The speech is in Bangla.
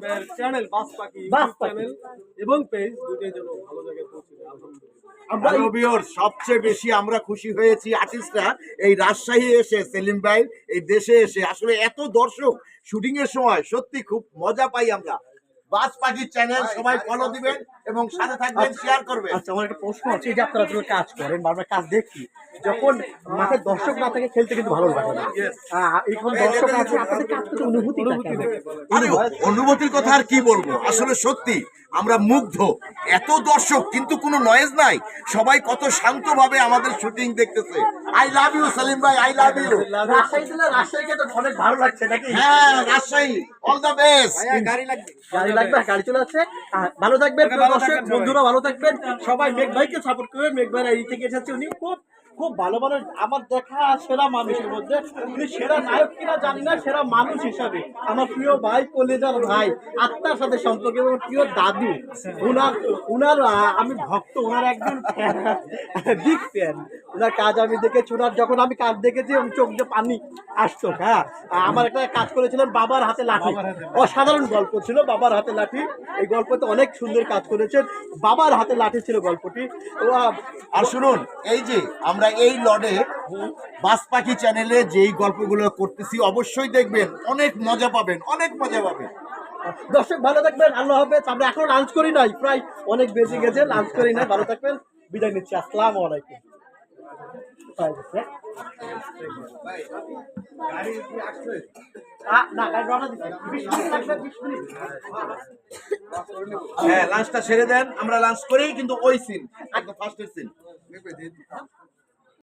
ভাইয়ের চ্যানেল বাস পাখি ইউটিউব চ্যানেল এবং পেজ দুটোই যেন ভালো জায়গায় পৌঁছে যায় আলহামদুলিল্লাহ। সবচেয়ে বেশি আমরা খুশি হয়েছি আর্টিস্টরা এই রাজশাহী এসে, সেলিম ভাই এই দেশে এসে আসলে এত দর্শক শুটিং এর সময় সত্যি খুব মজা পাই আমরা। বাস পাখি চ্যানেল সবাই ফলো দিবেন এবং সাথে থাকবেন, শেয়ার করবেন। আচ্ছা, আমার একটা প্রশ্ন আছে, এই যে আপনারা যখন কাজ করেন বা আমরা কাজ দেখি, যখন মাঠে দর্শক না থাকে খেলতে কিন্তু ভালো লাগে না। এখন দর্শক আছে, আপনাদের কাজ করতে অনুভূতি আরে অনুভূতির কথা আর কি বলবো, আসলে সত্যি আমরা মুগ্ধ। এত দর্শক কিন্তু কোনো নয়েজ নাই, সবাই কত শান্তভাবে আমাদের শুটিং দেখতেছে। আই লাভ ইউ সেলিম ভাই, আই লাভ ইউ। রাজশাহীকে তো অনেক ভালো লাগছে নাকি? হ্যাঁ, রাজশাহী অল দ্য বেস্ট। গাড়ি লাগবে, গাড়ি চলে আসছে। ভালো থাকবেন দর্শক বন্ধুরা, ভালো থাকবেন সবাই। মেঘ ভাইকে সাপোর্ট করবেন। মেঘ ভাই এই থেকে এসেছে, উনি খুব খুব ভালো মানুষ, আমার দেখা সেরা মানুষের মধ্যে। উনি সেরা নায়ক কিনা জানি না, সেরা মানুষ হিসাবে আমার প্রিয় ভাই, কলেজার ভাই, আত্মার সাথে সম্পর্ক এবং প্রিয় দাদু। উনার আমি ভক্ত, ওনার একজন বিগ ফ্যান। ওনার কাজ আমি দেখেছি, ওনার যখন আমি কাজ দেখেছি এবং চোখ দিয়ে পানি আসতো। হ্যাঁ, আমার একটা কাজ করেছিলেন বাবার হাতে লাঠি, অসাধারণ গল্প ছিল বাবার হাতে লাঠি। এই গল্পতে অনেক সুন্দর কাজ করেছেন, বাবার হাতে লাঠি ছিল গল্পটি। আর শুনুন, এই যে আমরা এই লডে বাস পাখি চ্যানেলে যেই গল্পগুলো করতেছি অবশ্যই দেখবেন, অনেক মজা পাবেন, অনেক মজা পাবেন। দর্শক ভালো থাকবেন, আল্লাহ হাফেজ। আমরা এখনো লাঞ্চ করি নাই, প্রায় অনেক বেশি গেছে, লাঞ্চ করি নাই। ভালো থাকবেন, বিদায় নিচ্ছি, আসসালামু আলাইকুম। হ্যাঁ, লাঞ্চটা সেরে দেন, আমরা লাঞ্চ করেই কিন্তু ওই সিন একদম ফার্স্টের সিন